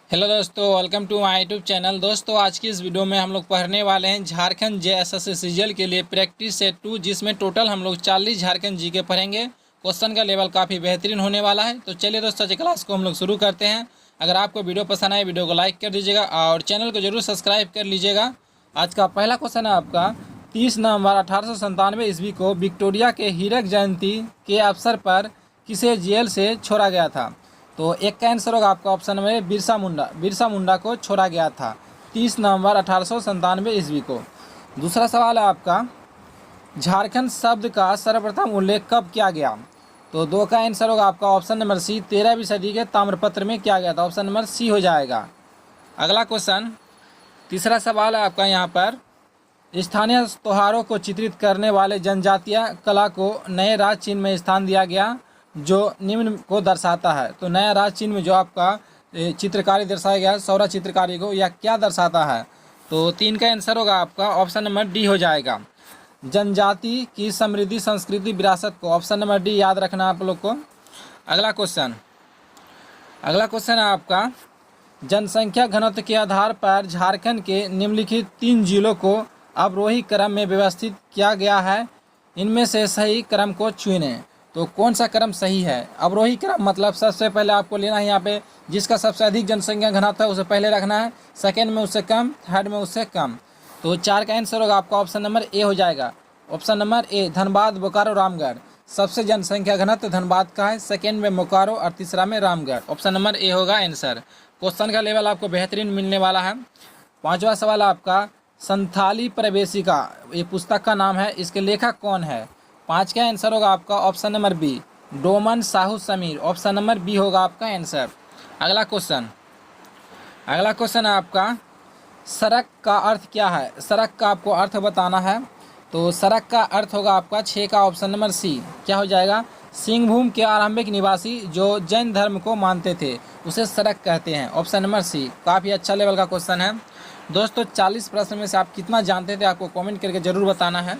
Hello दोस्तों, welcome to my YouTube channel. दोस्तों, आज की इस वीडियो में हम लोग पढ़ने वाले हैं झारखंड जेएसएससी सीजीएल के लिए प्रैक्टिस सेट 2, जिसमें टोटल हम लोग 40 झारखंड जीके पढ़ेंगे। क्वेश्चन का लेवल काफ़ी बेहतरीन होने वाला है। तो चलिए दोस्तों, आज क्लास को हम लोग शुरू करते हैं। अगर आपको वीडियो पसंद आए, वीडियो को लाइक कर दीजिएगा और चैनल को जरूर सब्सक्राइब कर लीजिएगा। आज का पहला क्वेश्चन है आपका, 30 नवंबर 1897 ईस्वी को विक्टोरिया के हीरक जयंती के अवसर पर किसे जेल से छोड़ा गया था? तो एक का आंसर होगा आपका ऑप्शन नंबर बिरसा मुंडा को छोड़ा गया था 30 नवंबर 1897 ईस्वी को। दूसरा सवाल है आपका, झारखंड शब्द का सर्वप्रथम उल्लेख कब किया गया? तो दो का आंसर होगा आपका ऑप्शन नंबर सी, 13वीं सदी के ताम्रपत्र में किया गया था। ऑप्शन नंबर सी हो जाएगा। अगला क्वेश्चन, तीसरा सवाल है आपका यहाँ पर, स्थानीय त्योहारों को चित्रित करने वाले जनजातीय कला को नए राज चिन्ह में स्थान दिया गया जो निम्न को दर्शाता है। तो नया राज चिन्ह में जो आपका चित्रकारी दर्शाया गया है, सौरा चित्रकारी को, यह क्या दर्शाता है? तो 3 का आंसर होगा आपका ऑप्शन नंबर डी हो जाएगा, जनजाति की समृद्धि संस्कृति विरासत को। ऑप्शन नंबर डी याद रखना आप लोग को। अगला क्वेश्चन है आपका, जनसंख्या घनत्व के आधार पर झारखंड के निम्नलिखित 3 जिलों को अवरोही क्रम में व्यवस्थित किया गया है, इनमें से सही क्रम को चुनें। तो कौन सा क्रम सही है? अवरोही क्रम मतलब सबसे पहले आपको लेना है यहाँ पे जिसका सबसे अधिक जनसंख्या घनत्व है उसे पहले रखना है, सेकेंड में उससे कम, थर्ड में उससे कम। तो 4 का आंसर होगा आपका ऑप्शन नंबर ए हो जाएगा। Option number A, Dhanbad, Bokaro, Ramgarh. सबसे जनसंख्या घनत्व धनबाद का है, सेकेंड में बोकारो और तीसरा में रामगढ़। ऑप्शन नंबर ए होगा आंसर। क्वेश्चन का लेवल आपको बेहतरीन मिलने वाला है। 5वां सवाल आपका, संथाली प्रवेशिका, ये पुस्तक का नाम है, इसके लेखक कौन है? 5 का आंसर होगा आपका option number B, Doman Sahu Sameer. Option number B होगा आपका आंसर। अगला क्वेश्चन है आपका, सड़क का अर्थ क्या है? सड़क का आपको अर्थ बताना है। तो सड़क का अर्थ होगा आपका 6 का ऑप्शन नंबर सी, क्या हो जाएगा? सिंहभूम के आरंभिक निवासी जो जैन धर्म को मानते थे उसे सड़क कहते हैं। Option number C. काफ़ी अच्छा लेवल का क्वेश्चन है दोस्तों। 40 प्रश्न में से आप कितना जानते थे आपको कमेंट करके जरूर बताना है।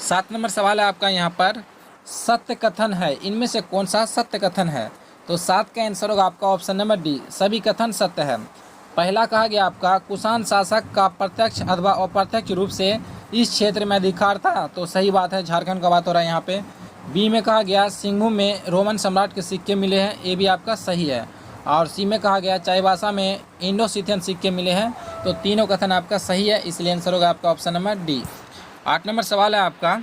7 नंबर सवाल है आपका यहाँ पर, सत्य कथन है, इनमें से कौन सा सत्य कथन है? तो 7 का आंसर होगा आपका ऑप्शन नंबर डी, सभी कथन सत्य है। पहला कहा गया आपका, कुषाण शासक का प्रत्यक्ष अथवा अप्रत्यक्ष रूप से इस क्षेत्र में अधिकार था। तो सही बात है, झारखंड का बात हो रहा है यहाँ पे। बी में कहा गया, सिंहभूम में रोमन सम्राट के सिक्के मिले हैं, ये भी आपका सही है। और सी में कहा गया, चाईबासा में इंडो-सिथियन सिक्के मिले हैं। तो तीनों कथन आपका सही है, इसलिए आंसर होगा आपका ऑप्शन नंबर डी। 8 नंबर सवाल है आपका,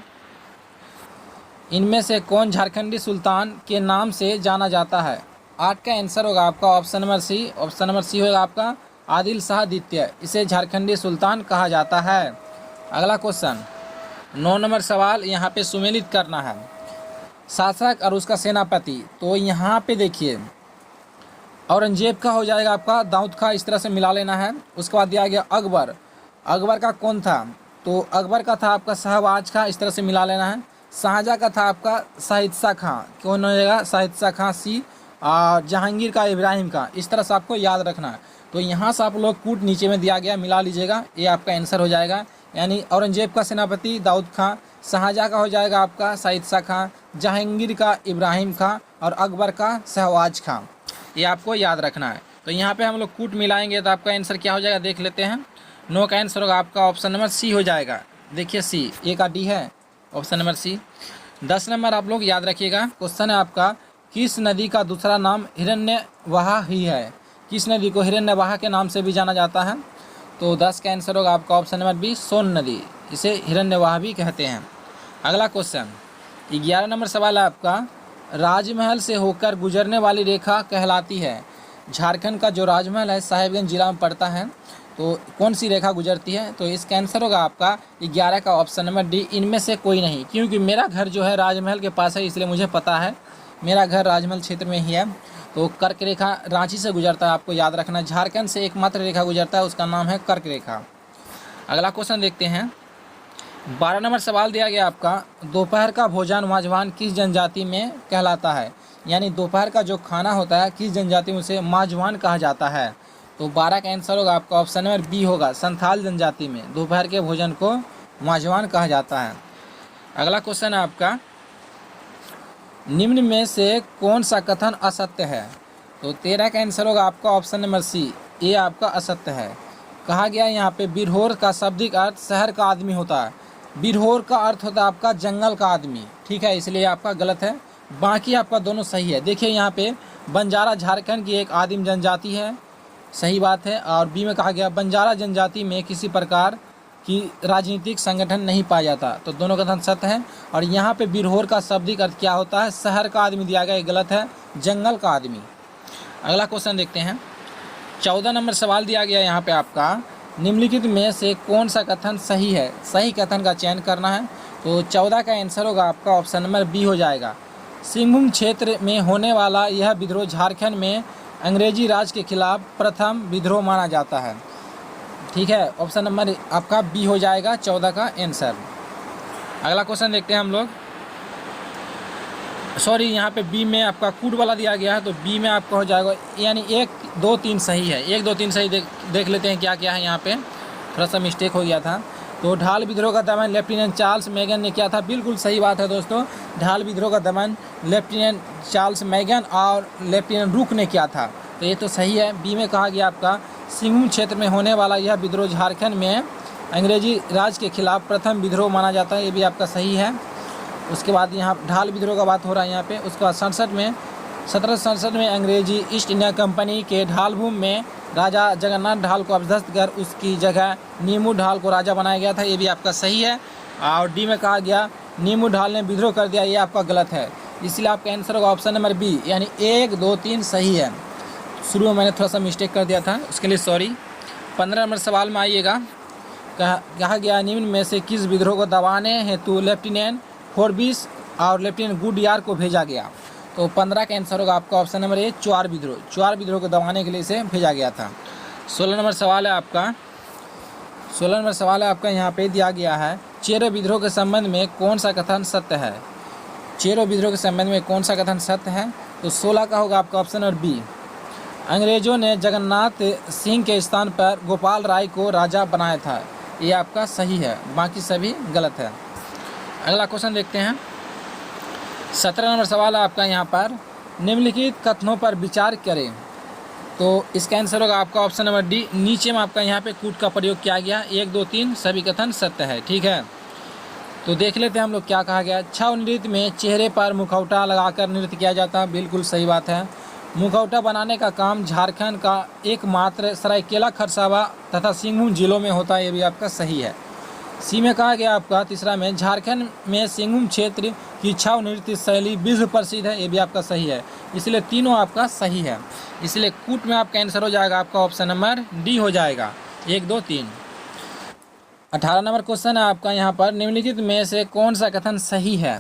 इनमें से कौन झारखंडी सुल्तान के नाम से जाना जाता है? 8 का आंसर होगा आपका option number C. Option number C होगा आपका आदिल शाह द्वितीय, इसे झारखंडी सुल्तान कहा जाता है। अगला क्वेश्चन, 9 नंबर सवाल यहाँ पे सुमेलित करना है, शासक और उसका सेनापति। तो यहाँ पे देखिए, औरंगजेब का हो जाएगा आपका दाऊद खां, इस तरह से मिला लेना है। उसके बाद दिया गया अकबर, अकबर का कौन था? तो अकबर का था आपका शहबाज खां, इस तरह से मिला लेना है। शाहजहाँ का था आपका शाहिदशाह खां, कौन हो जाएगा? शाहिदशाह खां सी। और जहांगीर का इब्राहिम खां, इस तरह से आपको याद रखना है। तो यहाँ से आप लोग कूट नीचे में दिया गया मिला लीजिएगा, ये आपका आंसर हो जाएगा। यानी औरंगजेब का सेनापति दाऊद खां, शाहजहाँ का हो जाएगा आपका शाहिदशाह खां, जहांगीर का इब्राहिम खां और अकबर का शहबाज खां, ये आपको याद रखना है। तो यहाँ पे हम लोग कूट मिलाएंगे तो आपका आंसर क्या हो जाएगा देख लेते हैं। 9 का आंसर होगा आपका ऑप्शन नंबर सी हो जाएगा। देखिए सी, ए का डी है, ऑप्शन नंबर सी। 10 नंबर आप लोग याद रखिएगा। क्वेश्चन है आपका, किस नदी का दूसरा नाम हिरण्यवाहा ही है? किस नदी को हिरण्यवाहा के नाम से भी जाना जाता है? तो 10 का आंसर होगा आपका ऑप्शन नंबर बी, सोन नदी, इसे हिरण्यवाहा भी कहते हैं। अगला क्वेश्चन, 11 नंबर सवाल है आपका, राजमहल से होकर गुजरने वाली रेखा कहलाती है? झारखंड का जो राजमहल है साहिबगंज जिला में पड़ता है, तो कौन सी रेखा गुजरती है? तो इसका आंसर होगा आपका 11 का ऑप्शन नंबर डी, इनमें से कोई नहीं। क्योंकि मेरा घर जो है राजमहल के पास है, इसलिए मुझे पता है, मेरा घर राजमहल क्षेत्र में ही है। तो कर्क रेखा रांची से गुजरता है, आपको याद रखना। झारखंड से एकमात्र रेखा गुजरता है, उसका नाम है कर्क रेखा। अगला क्वेश्चन देखते हैं। 12 नंबर सवाल दिया गया आपका, दोपहर का भोजन माजवान किस जनजाति में कहलाता है? यानी दोपहर का जो खाना होता है किस जनजाति में उसे माजवान कहा जाता है? तो 12 का आंसर होगा आपका ऑप्शन नंबर बी होगा, संथाल जनजाति में दोपहर के भोजन को माजवान कहा जाता है। अगला क्वेश्चन है आपका, निम्न में से कौन सा कथन असत्य है? तो 13 का आंसर होगा आपका ऑप्शन नंबर सी, ये आपका असत्य है। कहा गया यहाँ पे बिरहोर का शाब्दिक अर्थ शहर का आदमी होता है। बिरहोर का अर्थ होता है आपका जंगल का आदमी, ठीक है, इसलिए आपका गलत है। बाकी आपका दोनों सही है। देखिए यहाँ पे बंजारा झारखंड की एक आदिम जनजाति है, सही बात है। और बी में कहा गया बंजारा जनजाति में किसी प्रकार की राजनीतिक संगठन नहीं पाया जाता, तो दोनों कथन सत्य है। और यहाँ पे बिरहोर का शाब्दिक अर्थ क्या होता है, शहर का आदमी दिया गया, ये गलत है, जंगल का आदमी। अगला क्वेश्चन देखते हैं। 14 नंबर सवाल दिया गया यहाँ पे आपका, निम्नलिखित में से कौन सा कथन सही है, सही कथन का चयन करना है। तो 14 का आंसर होगा आपका ऑप्शन नंबर बी हो जाएगा। सिंहभूम क्षेत्र में होने वाला यह विद्रोह झारखंड में अंग्रेजी राज के खिलाफ प्रथम विद्रोह माना जाता है, ठीक है, ऑप्शन नंबर आपका बी हो जाएगा 14 का आंसर। अगला क्वेश्चन देखते हैं हम लोग। सॉरी, यहाँ पे बी में आपका कूट वाला दिया गया है, तो बी में आपका हो जाएगा, यानी 1 2 3 सही है। 1 2 3 सही देख लेते हैं क्या क्या है। यहाँ पे थोड़ा सा मिस्टेक हो गया था। तो ढाल विद्रोह का दमन लेफ्टिनेंट चार्ल्स मैगन ने किया था, बिल्कुल सही बात है दोस्तों। ढाल विद्रोह का दमन लेफ्टिनेंट चार्ल्स मैगन और लेफ्टिनेंट रूक ने किया था, तो ये तो सही है। बी में कहा गया आपका सिंहभूम क्षेत्र में होने वाला यह विद्रोह झारखंड में अंग्रेजी राज के खिलाफ प्रथम विद्रोह माना जाता है, ये भी आपका सही है। उसके बाद यहाँ ढाल विद्रोह का बात हो रहा है यहाँ पे। उसके बाद 1767 में अंग्रेजी ईस्ट इंडिया कंपनी के ढालभूम में राजा जगन्नाथ ढाल को अपदस्थ कर उसकी जगह नीमू ढाल को राजा बनाया गया था, ये भी आपका सही है। और डी में कहा गया नीमू ढाल ने विद्रोह कर दिया, ये आपका गलत है, इसलिए आपका आंसर होगा ऑप्शन नंबर बी, यानी 1 2 3 सही है। शुरू में मैंने थोड़ा सा मिस्टेक कर दिया था, उसके लिए सॉरी। 15 नंबर सवाल में आइएगा। कहा गया निम्न में से किस विद्रोह को दबाने हेतु लेफ्टिनेंट फोर्बिस और लेफ्टिनेंट गुडयार को भेजा गया। तो 15 का आंसर होगा आपका ऑप्शन नंबर ए, चुआर विद्रोह। चुआर विद्रोह को दबाने के लिए इसे भेजा गया था। 16 नंबर सवाल है आपका। 16 नंबर सवाल है आपका, यहाँ पे दिया गया है चेरो विद्रोह के संबंध में कौन सा कथन सत्य है। चेरो विद्रोह के संबंध में कौन सा कथन सत्य है। तो 16 का होगा आपका ऑप्शन नंबर बी, अंग्रेजों ने जगन्नाथ सिंह के स्थान पर गोपाल राय को राजा बनाया था, ये आपका सही है, बाकी सभी गलत है। अगला क्वेश्चन देखते हैं। 17 नंबर सवाल है आपका यहाँ पर, निम्नलिखित कथनों पर विचार करें। तो इसका आंसर होगा आपका ऑप्शन नंबर डी, नीचे में आपका यहाँ पे कूट का प्रयोग किया गया। 1 2 3 सभी कथन सत्य है, ठीक है। तो देख लेते हैं हम लोग क्या कहा गया। छऊ नृत्य में चेहरे पर मुखौटा लगाकर नृत्य किया जाता है, बिल्कुल सही बात है। मुखौटा बनाने का काम झारखंड का एकमात्र सरायकेला खरसावा तथा सिंहभूम जिलों में होता है, ये भी आपका सही है। सी में कहा गया आपका तीसरा में झारखंड में सिंहभूम क्षेत्र की छऊ नृत्य शैली विश्व प्रसिद्ध है, ये भी आपका सही है, इसलिए तीनों आपका सही है। इसलिए कूट में आपका आंसर हो जाएगा आपका ऑप्शन नंबर डी हो जाएगा, 1 2 3। 18 नंबर क्वेश्चन है आपका यहाँ पर, निम्नलिखित में से कौन सा कथन सही है।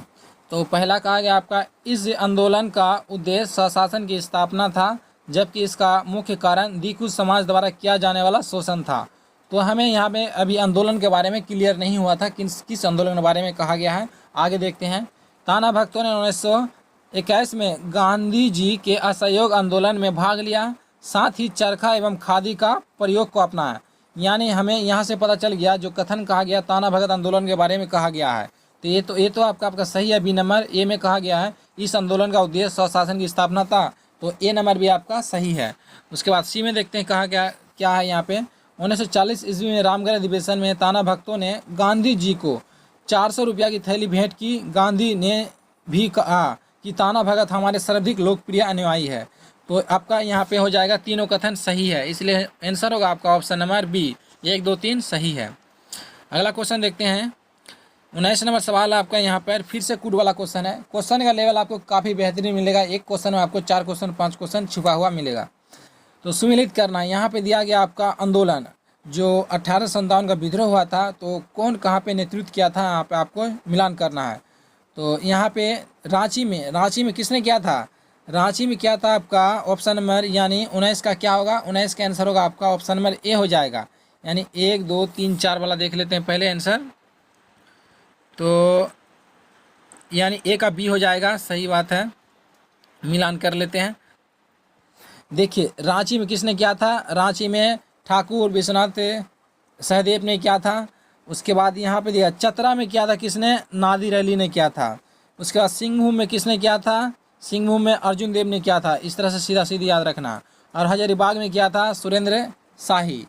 तो पहला कहा गया आपका, इस आंदोलन का उद्देश्य स्वशासन की स्थापना था, जबकि इसका मुख्य कारण दिकुछ समाज द्वारा किया जाने वाला शोषण था। तो हमें यहाँ पे अभी आंदोलन के बारे में क्लियर नहीं हुआ था किस आंदोलन के बारे में कहा गया है, आगे देखते हैं। ताना भक्तों ने 1921 में गांधी जी के असहयोग आंदोलन में भाग लिया, साथ ही चरखा एवं खादी का प्रयोग को अपनाया। यानी हमें यहाँ से पता चल गया जो कथन कहा गया ताना भगत आंदोलन के बारे में कहा गया है, तो ये तो आपका सही है। बी नंबर, ए में कहा गया है इस आंदोलन का उद्देश्य स्वशासन की स्थापना था, तो ए नंबर भी आपका सही है। उसके बाद सी में देखते हैं कहा गया क्या है यहाँ पे। 1940 ईस्वी में रामगढ़ अधिवेशन में ताना भक्तों ने गांधी जी को 400 रुपया की थैली भेंट की। गांधी ने भी कहा कि ताना भगत हमारे सर्वाधिक लोकप्रिय अनुयायी है। तो आपका यहाँ पे हो जाएगा तीनों कथन सही है, इसलिए आंसर होगा आपका ऑप्शन नंबर बी, 1 2 3 सही है। अगला क्वेश्चन देखते हैं। 19 नंबर सवाल है आपका यहाँ पर, फिर से कूट वाला क्वेश्चन है। क्वेश्चन का लेवल आपको काफ़ी बेहतरीन मिलेगा, एक क्वेश्चन में आपको 4 क्वेश्चन 5 क्वेश्चन छुपा हुआ मिलेगा। तो सुमिलित करना है, यहाँ पे दिया गया आपका आंदोलन जो 1857 का विद्रोह हुआ था, तो कौन कहाँ पे नेतृत्व किया था, यहाँ पे आपको मिलान करना है। तो यहाँ पे रांची में किसने किया था, रांची में किया था आपका ऑप्शन नंबर यानी 19 का क्या होगा, 19 का आंसर होगा आपका ऑप्शन नंबर ए हो जाएगा। यानी 1 2 3 4 वाला देख लेते हैं पहले आंसर, तो यानी ए का बी हो जाएगा, सही बात है, मिलान कर लेते हैं। देखिए रांची में किसने किया था, रांची में ठाकुर विश्वनाथ सहदेव ने किया था। उसके बाद यहाँ पे दिया चतरा में किया था किसने, नादिर अली ने किया था। उसके बाद सिंहभूम में किसने किया था, सिंहभूम में अर्जुन देव ने किया था। इस तरह से सीधा सीधी याद रखना। और हजारीबाग में किया था सुरेंद्र शाही।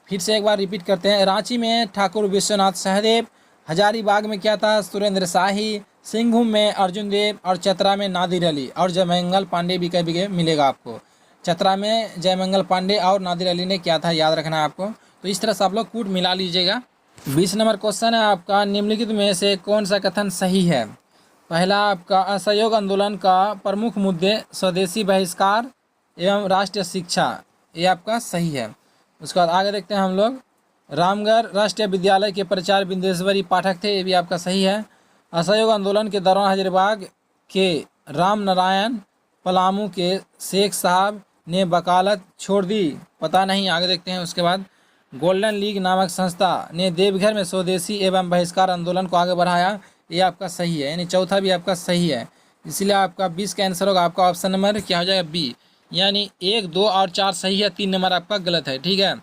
फिर से एक बार रिपीट करते हैं। रांची में ठाकुर विश्वनाथ सहदेव, हजारीबाग में क्या था सुरेंद्र शाही, सिंहभूम में अर्जुन देव और चतरा में नादिर अली और जयमंगल पांडे भी कभी मिलेगा आपको। चतरा में जयमंगल पांडे और नादिर अली ने क्या था याद रखना है आपको। तो इस तरह से आप लोग कूट मिला लीजिएगा। 20 नंबर क्वेश्चन है आपका, निम्नलिखित में से कौन सा कथन सही है। पहला आपका, असहयोग आंदोलन का प्रमुख मुद्दे स्वदेशी बहिष्कार एवं राष्ट्रीय शिक्षा, ये आपका सही है। उसके बाद आगे देखते हैं हम लोग। रामगढ़ राष्ट्रीय विद्यालय के प्राचार्य बिंदेश्वरी पाठक थे, ये भी आपका सही है। असहयोग आंदोलन के दौरान हजारीबाग के राम नारायण पलामू के शेख साहब ने वकालत छोड़ दी, पता नहीं, आगे देखते हैं। उसके बाद गोल्डन लीग नामक संस्था ने देवघर में स्वदेशी एवं बहिष्कार आंदोलन को आगे बढ़ाया, ये आपका सही है, यानी चौथा भी आपका सही है। इसलिए आपका 20 का आंसर होगा आपका ऑप्शन नंबर क्या हो जाएगा, बी। यानी 1, 2 और 4 सही है, 3 नंबर आपका गलत है। ठीक है,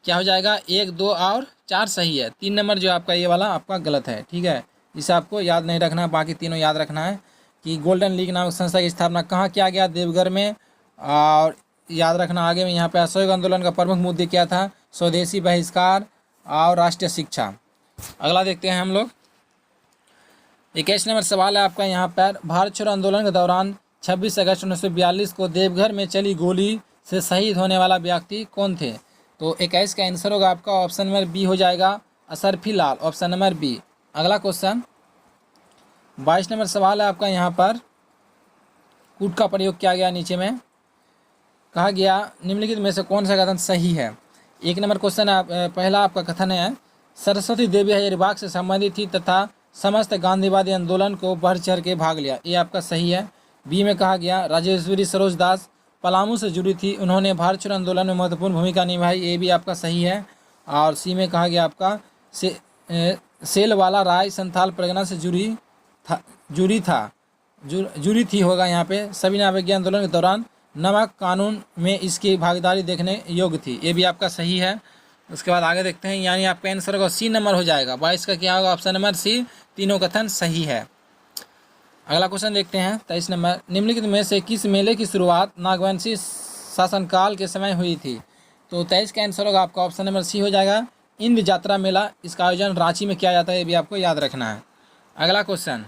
क्या हो जाएगा, 1, 2 और 4 सही है, 3 नंबर जो आपका ये वाला आपका गलत है। ठीक है, इसे आपको याद नहीं रखना है, बाकी तीनों याद रखना है। कि गोल्डन लीग नामक संस्था की स्थापना कहाँ किया गया, देवघर में। और याद रखना आगे में यहाँ पे असहयोग आंदोलन का प्रमुख मुद्दे क्या था, स्वदेशी बहिष्कार और राष्ट्रीय शिक्षा। अगला देखते हैं हम लोग। 21 नंबर सवाल है आपका यहाँ पर, भारत छोड़ो आंदोलन के दौरान 26 अगस्त 1942 को देवघर में चली गोली से शहीद होने वाला व्यक्ति कौन थे। तो 21 का आंसर होगा आपका ऑप्शन नंबर बी हो जाएगा, अशरफी लाल, ऑप्शन नंबर बी। अगला क्वेश्चन 22 नंबर सवाल है आपका यहाँ पर, कूट का प्रयोग किया गया। नीचे में कहा गया निम्नलिखित में से कौन सा कथन सही है। 1 नंबर क्वेश्चन पहला आपका कथन है, सरस्वती देवी हजारीबाग से संबंधित थी तथा समस्त गांधीवादी आंदोलन को बढ़ चढ़ के भाग लिया, ये आपका सही है। बी में कहा गया राजेश्वरी सरोज दास पलामू से जुड़ी थी, उन्होंने भारत छोड़ो आंदोलन में महत्वपूर्ण भूमिका निभाई, ये भी आपका सही है। और सी में कहा गया आपका सेलवाला राय संथाल परगना से जुड़ी थी होगा यहाँ पे। सविनय अवज्ञा आंदोलन के दौरान नमक कानून में इसकी भागीदारी देखने योग्य थी, ये भी आपका सही है। उसके बाद आगे देखते हैं, यानी आपका आंसर होगा सी नंबर हो जाएगा। 22 का क्या होगा, ऑप्शन नंबर सी, तीनों कथन सही है। अगला क्वेश्चन देखते हैं 23 नंबर, निम्नलिखित में से किस मेले की शुरुआत नागवंशी शासनकाल के समय हुई थी। तो 23 का आंसर होगा आपका ऑप्शन नंबर सी हो जाएगा, इंद्र यात्रा मेला। इसका आयोजन रांची में किया जाता है, ये भी आपको याद रखना है। अगला क्वेश्चन,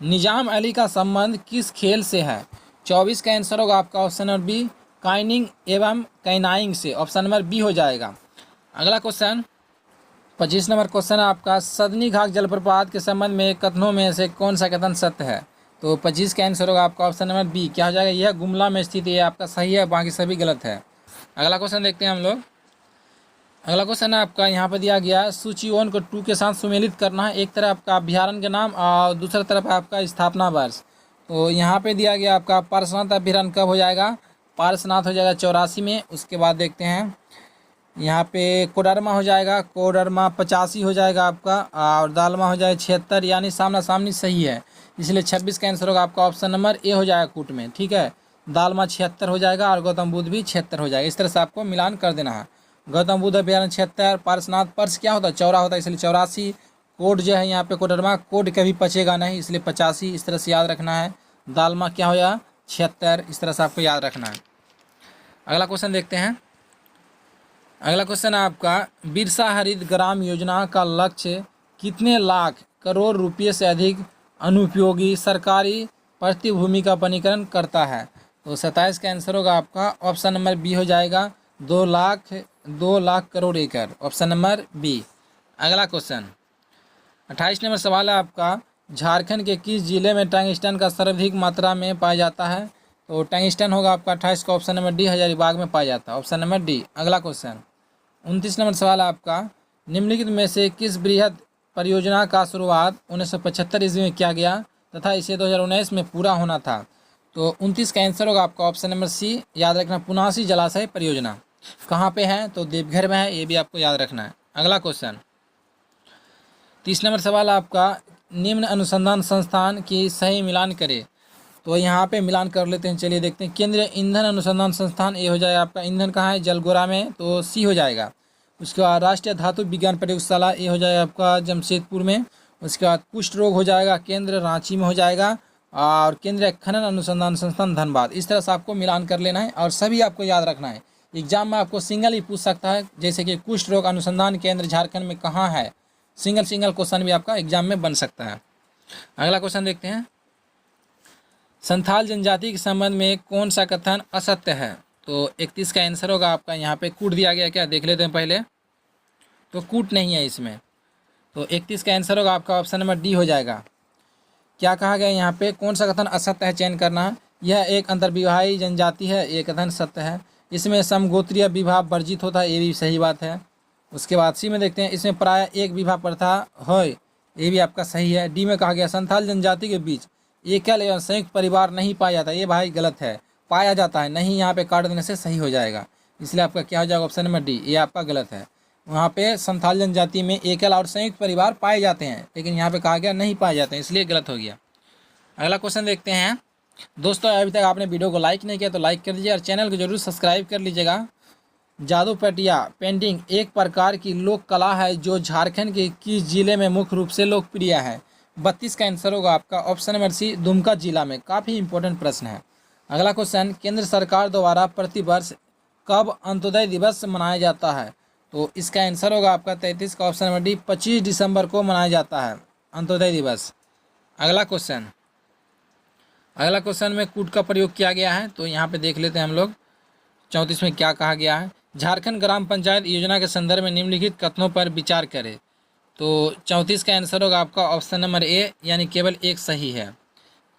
निजाम अली का संबंध किस खेल से है। 24 का आंसर होगा आपका ऑप्शन नंबर बी, काइनिंग एवं कैनाइंग से, ऑप्शन नंबर बी हो जाएगा। अगला क्वेश्चन 25 नंबर क्वेश्चन है आपका, सदनी घाट जलप्रपात के संबंध में कथनों में से कौन सा कथन सत्य है। तो 25 का आंसर होगा आपका ऑप्शन नंबर बी, क्या हो जाएगा, यह गुमला में स्थित है, ये आपका सही है, बाकी सभी गलत है। अगला क्वेश्चन देखते हैं हम लोग। अगला क्वेश्चन है आपका यहाँ पर दिया गया, सूची 1 को 2 के साथ सुमेलित करना है। एक तरफ आपका अभ्यारण्य का नाम और दूसरा तरफ आपका स्थापना वर्ष। तो यहाँ पे दिया गया आपका पार्श्वनाथ अभ्यारण्य कब हो जाएगा, पार्श्वनाथ हो जाएगा 84 में। उसके बाद देखते हैं यहाँ पे कोडरमा हो जाएगा, कोडरमा 85 हो जाएगा आपका, और दालमा हो जाएगा 76, यानी सामना सामनी सही है, इसलिए 26 का आंसर होगा आपका ऑप्शन नंबर ए हो जाएगा कूट में। ठीक है, दालमा 76 हो जाएगा और गौतम बुद्ध भी 76 हो जाएगा। इस तरह से आपको मिलान कर देना है। गौतम बुद्ध अभ्यारण्य 76, पार्श्वनाथ पर्स क्या होता है, चौरा होता है, इसलिए 84। कोड जो है यहाँ पे कोडरमा, कोड कभी पचेगा नहीं, इसलिए 85, इस तरह से याद रखना है। दालमा क्या हो जाएगा 76, इस तरह से आपको याद रखना है। अगला क्वेश्चन देखते हैं। अगला क्वेश्चन है आपका, बिरसा हरित ग्राम योजना का लक्ष्य कितने लाख करोड़ रुपये से अधिक अनुपयोगी सरकारी प्रतिभूमि का वनीकरण करता है। तो 27 का आंसर होगा आपका ऑप्शन नंबर बी हो जाएगा, 2 लाख करोड़ एकड़, ऑप्शन नंबर बी। अगला क्वेश्चन 28 नंबर सवाल है आपका, झारखंड के किस जिले में टंगस्टन का सर्वाधिक मात्रा में पाया जाता है। तो टंगस्टन होगा आपका 28 का ऑप्शन नंबर डी, हजारीबाग में पाया जाता है, ऑप्शन नंबर डी। अगला क्वेश्चन 29 नंबर सवाल है आपका, निम्नलिखित में से किस बृहद परियोजना का शुरुआत 1975 ईस्वी में किया गया तथा इसे 2019 में पूरा होना था। तो 29 का आंसर होगा आपका ऑप्शन नंबर सी, याद रखना, पुनासी जलाशय परियोजना। कहाँ पे है, तो देवघर में है, ये भी आपको याद रखना है। अगला क्वेश्चन 30 नंबर सवाल आपका, निम्न अनुसंधान संस्थान की सही मिलान करे। तो यहाँ पे मिलान कर लेते हैं, चलिए देखते हैं। केंद्रीय ईंधन अनुसंधान संस्थान, ये हो जाएगा आपका, ईंधन कहाँ है, जलगोरा में, तो सी हो जाएगा। उसके बाद राष्ट्रीय धातु विज्ञान प्रयोगशाला, ये हो जाएगा आपका जमशेदपुर में। उसके बाद कुष्ठ रोग हो जाएगा केंद्र, रांची में हो जाएगा। और केंद्रीय खनन अनुसंधान संस्थान धनबाद। इस तरह से आपको मिलान कर लेना है और सभी आपको याद रखना है। एग्जाम में आपको सिंगल ही पूछ सकता है, जैसे कि कुष्ठ रोग अनुसंधान केंद्र झारखंड में कहाँ है। सिंगल क्वेश्चन भी आपका एग्जाम में बन सकता है। अगला क्वेश्चन देखते हैं, संथाल जनजाति के संबंध में कौन सा कथन असत्य है। तो 31 का आंसर होगा आपका, यहाँ पे कूट दिया गया, क्या देख लेते हैं पहले। तो कूट नहीं है इसमें, तो 31 का आंसर होगा आपका ऑप्शन नंबर डी हो जाएगा। क्या कहा गया यहाँ पे, कौन सा कथन असत्य है चयन करना है। यह एक अंतर्विवाही जनजाति है, ये कथन सत्य है। इसमें समगोत्रीय विवाह वर्जित होता है, ये भी सही बात है। उसके बाद सी में देखते हैं, इसमें प्राय एक विवाह प्रथा है, ये भी आपका सही है। डी में कहा गया संथाल जनजाति के बीच एकल एवं संयुक्त परिवार नहीं पाया जाता, ये भाई गलत है, पाया जाता है नहीं, यहाँ पे काट देने से सही हो जाएगा। इसलिए आपका क्या हो जाएगा, ऑप्शन नंबर डी, ये आपका गलत है। वहाँ पे संथाल जनजाति में एकल और संयुक्त परिवार पाए जाते हैं, लेकिन यहाँ पे कहा गया नहीं पाए जाते हैं, इसलिए गलत हो गया। अगला क्वेश्चन देखते हैं दोस्तों, अभी तक आपने वीडियो को लाइक नहीं किया तो लाइक कर दीजिए और चैनल को जरूर सब्सक्राइब कर लीजिएगा। जादूपटिया पेंटिंग एक प्रकार की लोक कला है जो झारखंड के किस जिले में मुख्य रूप से लोकप्रिय है। 32 का आंसर होगा आपका ऑप्शन नंबर सी, दुमका जिला में। काफ़ी इंपॉर्टेंट प्रश्न है। अगला क्वेश्चन, केंद्र सरकार द्वारा प्रतिवर्ष कब अंत्योदय दिवस मनाया जाता है। तो इसका आंसर होगा आपका 33 का ऑप्शन नंबर डी, 25 दिसंबर को मनाया जाता है अंत्योदय दिवस। अगला क्वेश्चन में कूट का प्रयोग किया गया है, तो यहाँ पे देख लेते हैं हम लोग 34 में क्या कहा गया है। झारखंड ग्राम पंचायत योजना के संदर्भ में निम्नलिखित कथनों पर विचार करें। तो 34 का आंसर होगा आपका ऑप्शन नंबर ए, यानी केवल एक सही है।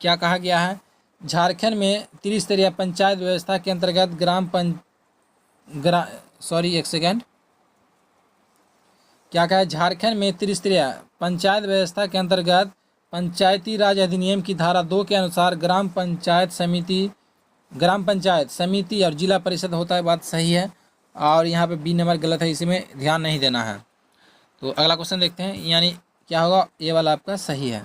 क्या कहा गया है, झारखंड में त्रिस्तरीय पंचायत व्यवस्था के अंतर्गत क्या कहा है, झारखंड में त्रिस्तरीय पंचायत व्यवस्था के अंतर्गत पंचायती राज अधिनियम की धारा 2 के अनुसार ग्राम पंचायत समिति और जिला परिषद होता है, बात सही है। और यहाँ पे बी नंबर गलत है, इसमें ध्यान नहीं देना है। तो अगला क्वेश्चन देखते हैं, यानी क्या होगा, ये वाला आपका सही है।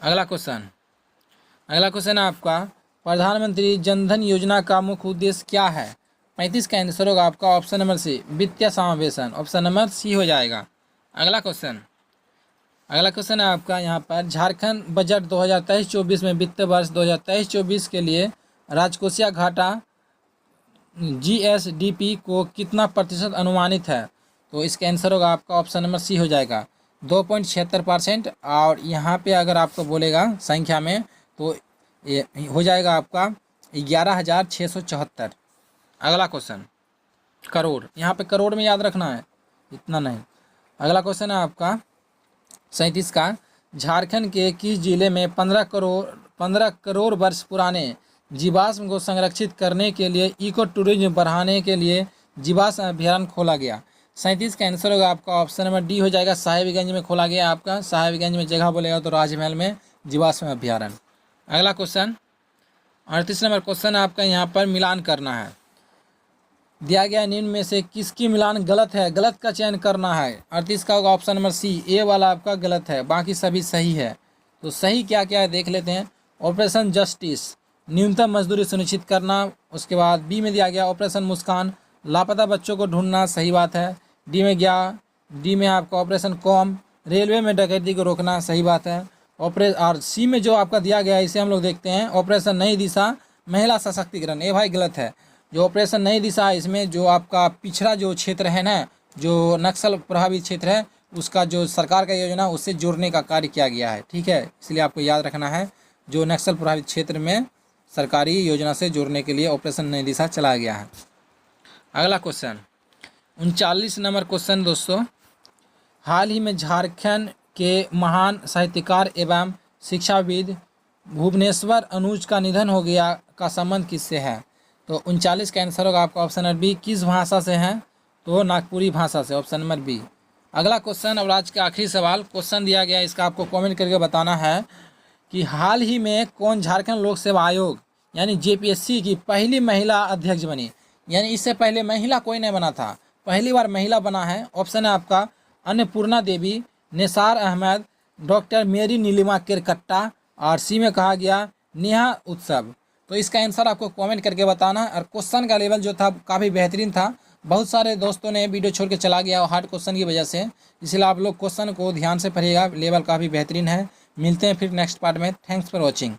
अगला क्वेश्चन है आपका, प्रधानमंत्री जनधन योजना का मुख्य उद्देश्य क्या है। 35 का आंसर होगा आपका ऑप्शन नंबर सी, वित्तीय समावेशन, ऑप्शन नंबर सी हो जाएगा। अगला क्वेश्चन है आपका, यहाँ पर झारखंड बजट 2023-24 में वित्त वर्ष 2023-24 के लिए राजकोषीय घाटा GSDP को कितना प्रतिशत अनुमानित है। तो इसका आंसर होगा आपका ऑप्शन नंबर सी हो जाएगा, 2.76%। और यहाँ पे अगर आपको बोलेगा संख्या में, तो ये हो जाएगा आपका 11,674। अगला क्वेश्चन, करोड़, यहाँ पे करोड़ में याद रखना है, इतना नहीं। अगला क्वेश्चन है आपका 37 का, झारखंड के किस जिले में 15 करोड़ वर्ष पुराने जीवाश्म को संरक्षित करने के लिए इको टूरिज्म बढ़ाने के लिए जीवाश्म अभ्यारण्य खोला गया। 37 का आंसर होगा आपका ऑप्शन नंबर डी हो जाएगा, साहिबगंज में खोला गया आपका। साहिबगंज में जगह बोलेगा तो राजमहल में जीवाश्म अभ्यारण्य। अगला क्वेश्चन 38 नंबर क्वेश्चन आपका, यहाँ पर मिलान करना है। दिया गया निम्न में से किसकी मिलान गलत है, गलत का चयन करना है। 38 का होगा ऑप्शन नंबर सी, ए वाला आपका गलत है, बाकी सभी सही है। तो सही क्या क्या है देख लेते हैं। ऑपरेशन जस्टिस, न्यूनतम मजदूरी सुनिश्चित करना। उसके बाद बी में दिया गया ऑपरेशन मुस्कान, लापता बच्चों को ढूंढना, सही बात है। डी में आपका ऑपरेशन कॉम, रेलवे में डकैती को रोकना, सही बात है। और सी में जो आपका दिया गया है, इसे हम लोग देखते हैं, ऑपरेशन नई दिशा, महिला सशक्तिकरण, ये भाई गलत है। जो ऑपरेशन नई दिशा है, इसमें जो आपका पिछड़ा जो क्षेत्र है ना, जो नक्सल प्रभावित क्षेत्र है, उसका जो सरकार का योजना उससे जोड़ने का कार्य किया गया है, ठीक है। इसलिए आपको याद रखना है, जो नक्सल प्रभावित क्षेत्र में सरकारी योजना से जोड़ने के लिए ऑपरेशन नई दिशा चलाया गया है। अगला क्वेश्चन 39 नंबर क्वेश्चन दोस्तों, हाल ही में झारखंड के महान साहित्यकार एवं शिक्षाविद भुवनेश्वर अनुज का निधन हो गया का संबंध किससे है। तो 39 का आंसर होगा आपका ऑप्शन नंबर बी, किस भाषा से है, तो नागपुरी भाषा से, ऑप्शन नंबर बी। अगला क्वेश्चन, और आज का आखिरी सवाल, क्वेश्चन दिया गया, इसका आपको कमेंट करके बताना है कि हाल ही में कौन झारखंड लोक सेवा आयोग यानी JPSC की पहली महिला अध्यक्ष बनी। यानी इससे पहले महिला कोई नहीं बना था, पहली बार महिला बना है। ऑप्शन है आपका अन्नपूर्णा देवी, निसार अहमद, डॉक्टर मेरी नीलिमा केरकट्टा, और सी में कहा गया नेहा उत्सव। तो इसका आंसर आपको कमेंट करके बताना है। और क्वेश्चन का लेवल जो था काफ़ी बेहतरीन था, बहुत सारे दोस्तों ने वीडियो छोड़ के चला गया हार्ड क्वेश्चन की वजह से, इसलिए आप लोग क्वेश्चन को ध्यान से पढ़िएगा, लेवल काफ़ी बेहतरीन है। मिलते हैं फिर नेक्स्ट पार्ट में। Thanks for watching.